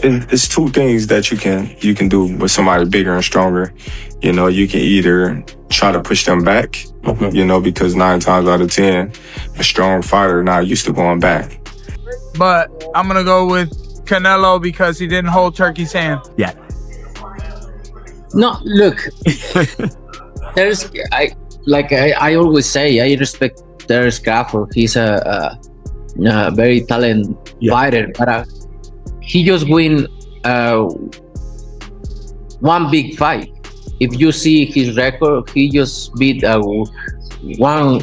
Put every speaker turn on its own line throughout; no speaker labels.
It's two things that you can do with somebody bigger and stronger. You know, you can either try to push them back, you know, because 9 times out of 10, a strong fighter not used to going back.
But I'm gonna go with Canelo because he didn't hold Turkey's hand.
Yeah.
No, look, I always say, I respect Terence Crawford. He's a very talented fighter, but he just win one big fight. If you see his record, he just beat one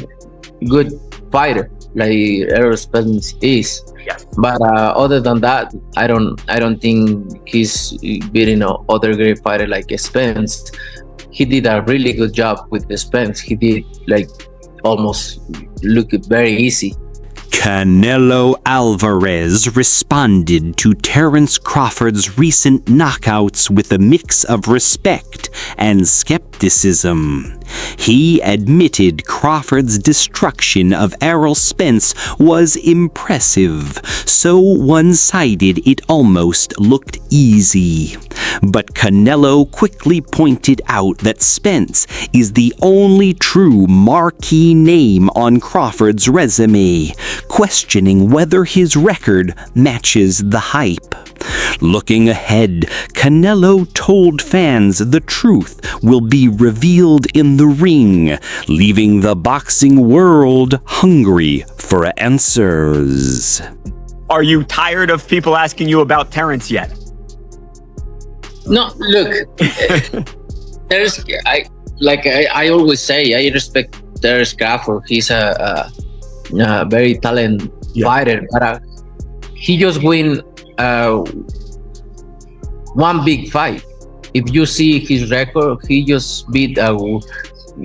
good fighter like Errol Spence is.
Yes.
But other than that, I don't think he's beating other great fighter like Spence. He did a really good job with the Spence. He did like almost look very easy.
Canelo Alvarez responded to Terence Crawford's recent knockouts with a mix of respect and skepticism. He admitted Crawford's destruction of Errol Spence was impressive, so one-sided it almost looked easy. But Canelo quickly pointed out that Spence is the only true marquee name on Crawford's resume, questioning whether his record matches the hype. Looking ahead, Canelo told fans the truth will be revealed in the ring, leaving the boxing world hungry for answers.
Are you tired of people asking you about Terence yet?
No, look, I always say, I respect Terence Crawford. He's a very talented fighter, but he just win one big fight. If you see his record, he just beat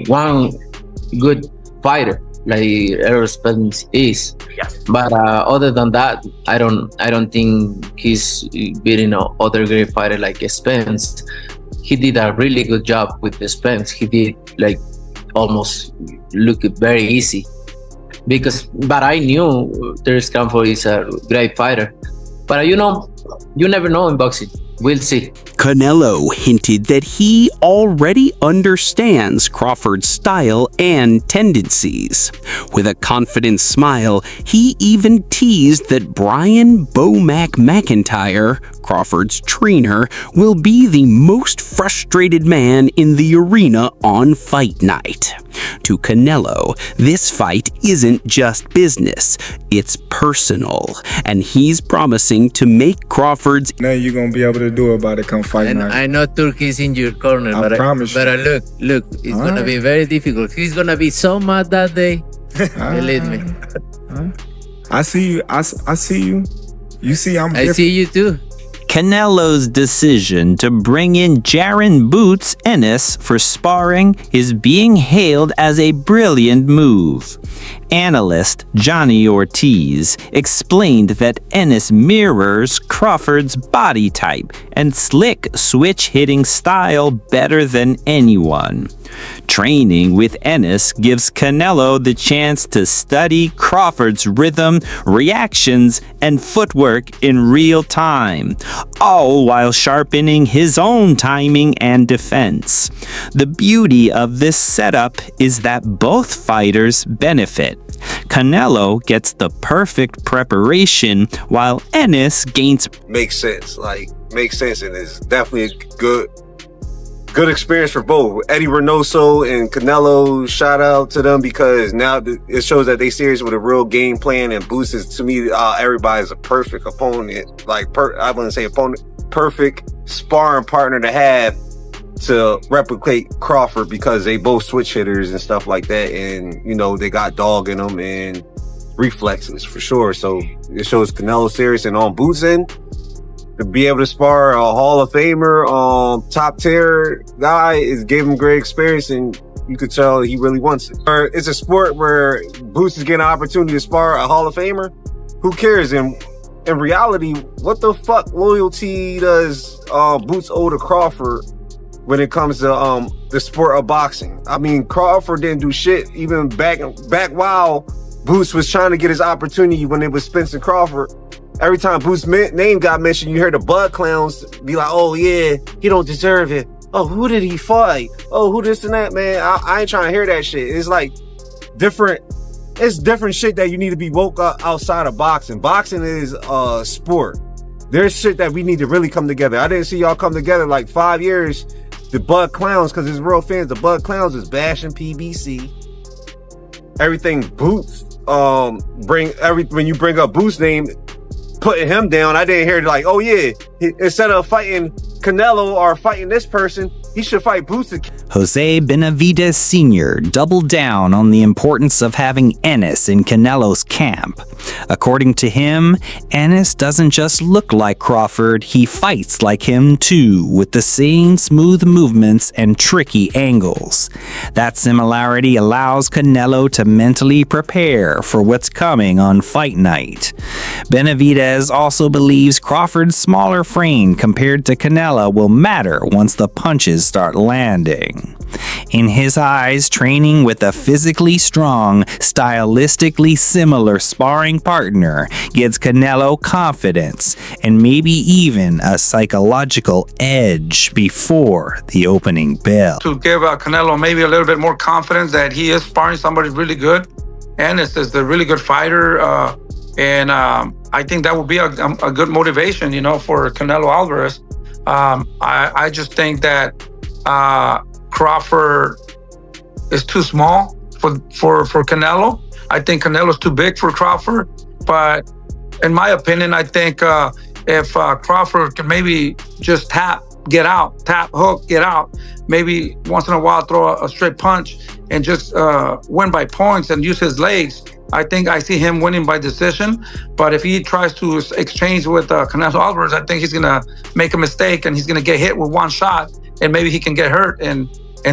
one good fighter like Errol Spence is.
Yes.
But other than that, I don't think he's beating other great fighter like Spence. He did a really good job with the Spence. He did like almost look very easy. But I knew Terence Crawford is a great fighter. But you never know in boxing. We'll see.
Canelo hinted that he already understands Crawford's style and tendencies. With a confident smile, he even teased that Brian "Bo-Mac" McIntyre, Crawford's trainer, will be the most frustrated man in the arena on fight night. To Canelo, this fight isn't just business, it's personal, and he's promising to make Crawford's...
Now you're going to be able to do about it come fight night.
I know Turkey's in your corner,
I promise
but look, it's going to be very difficult. He's going to be so mad that day. Believe me.
I see you. I see you. You see I'm different.
I see you too.
Canelo's decision to bring in Jaron "Boots" Ennis for sparring is being hailed as a brilliant move. Analyst Johnny Ortiz explained that Ennis mirrors Crawford's body type and slick switch-hitting style better than anyone. Training with Ennis gives Canelo the chance to study Crawford's rhythm, reactions, and footwork in real time, all while sharpening his own timing and defense. The beauty of this setup is that both fighters benefit. Canelo gets the perfect preparation while Ennis gains...
Makes sense, and it's definitely a good experience for both. Eddie Reynoso and Canelo, shout out to them, because now it shows that they serious with a real game plan, and Boots is, to me, everybody's a perfect opponent. I wouldn't say opponent, perfect sparring partner to have to replicate Crawford, because they both switch hitters and stuff like that, and they got dog in them and reflexes for sure. So it shows Canelo serious, and on Boots' end, to be able to spar a Hall of Famer, top tier guy, is gave him great experience, and you could tell he really wants it. It's a sport where Boots is getting an opportunity to spar a Hall of Famer. Who cares? And in reality, what the fuck loyalty does Boots owe to Crawford when it comes to the sport of boxing? I mean, Crawford didn't do shit even back while Boots was trying to get his opportunity when it was Spence and Crawford. every time Boots' name got mentioned, you heard the Bud Clowns be like, oh yeah, he don't deserve it. Oh, who did he fight? Oh, who this and that, man? I ain't trying to hear that shit. It's like it's different shit that you need to be woke up outside of boxing. Boxing is a sport. There's shit that we need to really come together. I didn't see y'all come together like 5 years. The Bud Clowns, because it's real fans, the Bud Clowns is bashing PBC. Everything Boots, when you bring up Boots' name, putting him down, I didn't hear like, oh yeah, instead of fighting Canelo or fighting this person, he should fight Boots.
Jose Benavidez Sr. doubled down on the importance of having Ennis in Canelo's camp. According to him, Ennis doesn't just look like Crawford, he fights like him too, with the same smooth movements and tricky angles. That similarity allows Canelo to mentally prepare for what's coming on fight night. Benavidez also believes Crawford's smaller frame compared to Canelo will matter once the punches start landing. In his eyes, training with a physically strong, stylistically similar sparring partner gives Canelo confidence and maybe even a psychological edge before the opening bell.
To give Canelo maybe a little bit more confidence that he is sparring somebody really good, and is a really good fighter, and I think that would be a good motivation, for Canelo Alvarez. I just think that Crawford is too small for Canelo. I think Canelo's too big for Crawford. But in my opinion, I think if Crawford can maybe just tap, hook, get out, maybe once in a while throw a straight punch and just win by points and use his legs, I think I see him winning by decision. But if he tries to exchange with Canelo Alvarez, I think he's going to make a mistake and he's going to get hit with one shot and maybe he can get hurt and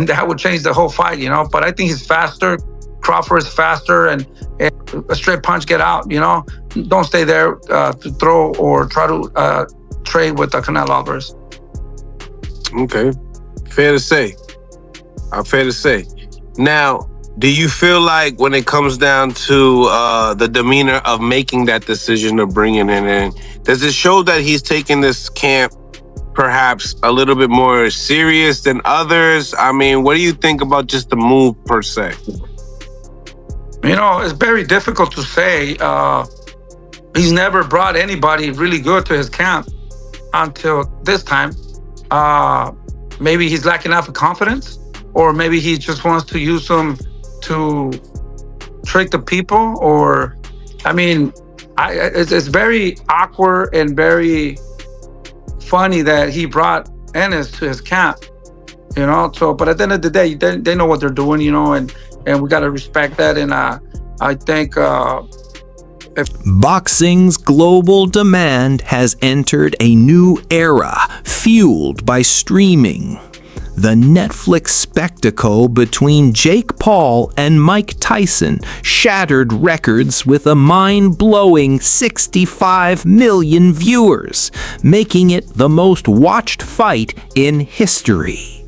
that would change the whole fight, But I think he's faster. Crawford is faster and a straight punch, get out, Don't stay there to throw or try to trade with Canelo Alvarez.
Okay. Fair to say. Fair to say. Now, do you feel like when it comes down to the demeanor of making that decision of bringing it in, does it show that he's taking this camp perhaps a little bit more serious than others? I mean, what do you think about just the move per se?
It's very difficult to say. He's never brought anybody really good to his camp until this time. Maybe he's lacking enough of confidence, or maybe he just wants to use them to trick the people, or, it's very awkward and very funny that he brought Ennis to his camp, So, but at the end of the day, they know what they're doing, and we got to respect that. And I think
boxing's global demand has entered a new era, fueled by streaming. The Netflix spectacle between Jake Paul and Mike Tyson shattered records with a mind-blowing 65 million viewers, making it the most watched fight in history.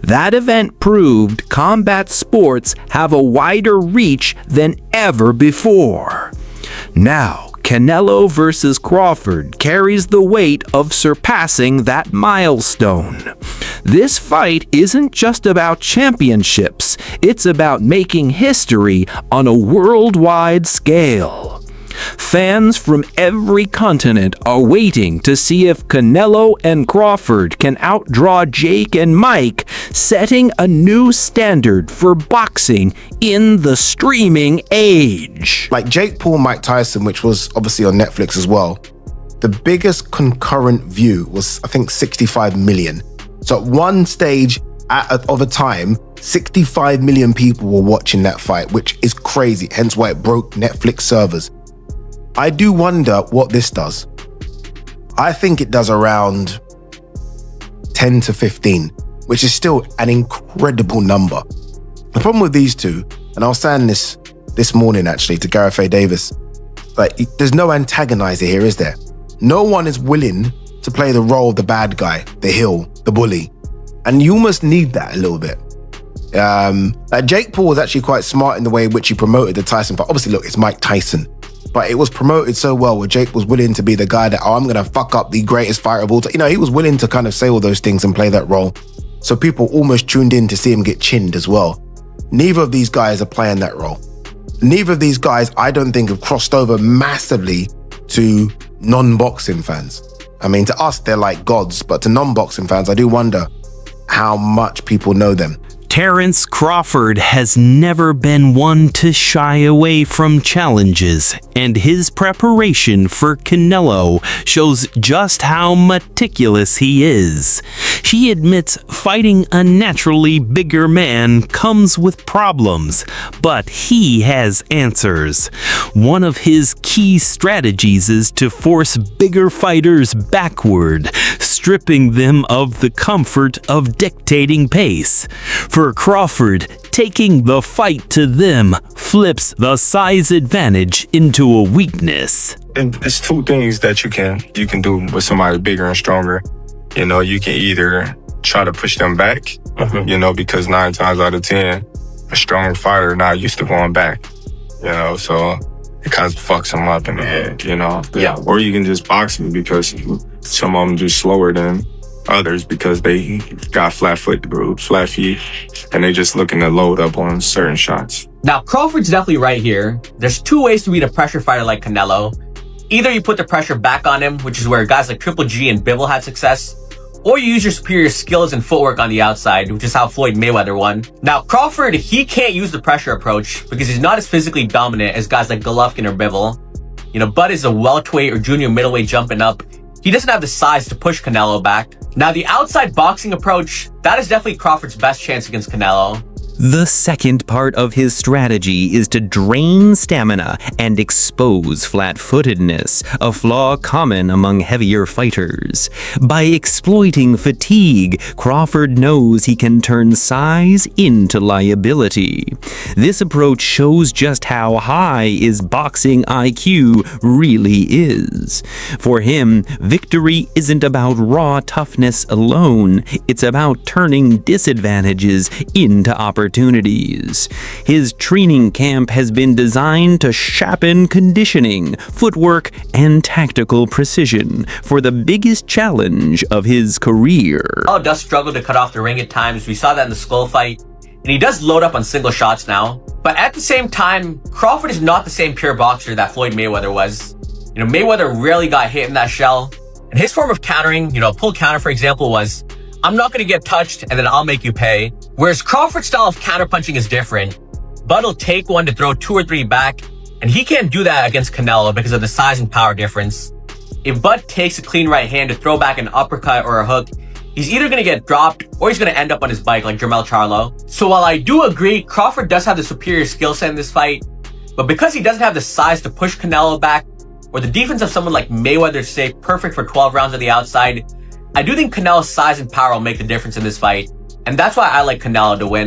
That event proved combat sports have a wider reach than ever before. Now, Canelo versus Crawford carries the weight of surpassing that milestone. This fight isn't just about championships, it's about making history on a worldwide scale. Fans from every continent are waiting to see if Canelo and Crawford can outdraw Jake and Mike, setting a new standard for boxing in the streaming age.
Like Jake Paul, Mike Tyson, which was obviously on Netflix as well, the biggest concurrent view was, I think, 65 million. So at one stage of a time, 65 million people were watching that fight, which is crazy, hence why it broke Netflix servers. I do wonder what this does. I think it does around 10 to 15, which is still an incredible number. The problem with these two, and I was saying this morning actually to Gareth A. Davis, like, there's no antagonizer here, is there? No one is willing to play the role of the bad guy, the heel, the bully. And you almost need that a little bit. Jake Paul was actually quite smart in the way in which he promoted the Tyson fight. Obviously, look, it's Mike Tyson. But it was promoted so well where Jake was willing to be the guy that, I'm going to fuck up the greatest fighter of all time. You know, he was willing to kind of say all those things and play that role. So people almost tuned in to see him get chinned as well. Neither of these guys are playing that role. Neither of these guys, I don't think, have crossed over massively to non-boxing fans. I mean, to us, they're like gods, but to non-boxing fans, I do wonder how much people know them.
Terence Crawford has never been one to shy away from challenges, and his preparation for Canelo shows just how meticulous he is. He admits fighting a naturally bigger man comes with problems, but he has answers. One of his key strategies is to force bigger fighters backward, stripping them of the comfort of dictating pace. For Crawford, taking the fight to them flips the size advantage into a weakness.
And it's two things that you can do with somebody bigger and stronger. You know, you can either try to push them back, you know, because 9 times out of 10, a strong fighter not used to going back, you know, so it kind of fucks them up in the head, you know.
Yeah.
Or you can just box them because some of them just slower than others because they got flat feet, and they just looking to load up on certain shots.
Now, Crawford's definitely right here. There's 2 ways to beat a pressure fighter like Canelo. Either you put the pressure back on him, which is where guys like Triple G and Bivol had success, or you use your superior skills and footwork on the outside, which is how Floyd Mayweather won. Now, Crawford, he can't use the pressure approach because he's not as physically dominant as guys like Golovkin or Bivol. You know, Bud is a welterweight or junior middleweight jumping up. He doesn't have the size to push Canelo back. Now, the outside boxing approach, that is definitely Crawford's best chance against Canelo.
The second part of his strategy is to drain stamina and expose flat-footedness, a flaw common among heavier fighters. By exploiting fatigue, Crawford knows he can turn size into liability. This approach shows just how high his boxing IQ really is. For him, victory isn't about raw toughness alone, it's about turning disadvantages into opportunities. His training camp has been designed to sharpen conditioning, footwork, and tactical precision for the biggest challenge of his career.
Canelo does struggle to cut off the ring at times. We saw that in the Skull fight. And he does load up on single shots now. But at the same time, Crawford is not the same pure boxer that Floyd Mayweather was. You know, Mayweather rarely got hit in that shell. And his form of countering, you know, a pull counter, for example, was, I'm not going to get touched and then I'll make you pay. Whereas Crawford's style of counterpunching is different. Bud will take one to throw 2 or 3 back, and he can't do that against Canelo because of the size and power difference. If Bud takes a clean right hand to throw back an uppercut or a hook, he's either going to get dropped or he's going to end up on his bike like Jermell Charlo. So while I do agree Crawford does have the superior skill set in this fight, but because he doesn't have the size to push Canelo back, or the defense of someone like Mayweather stay perfect for 12 rounds on the outside, I do think Canelo's size and power will make the difference in this fight. And that's why I like Canelo to win.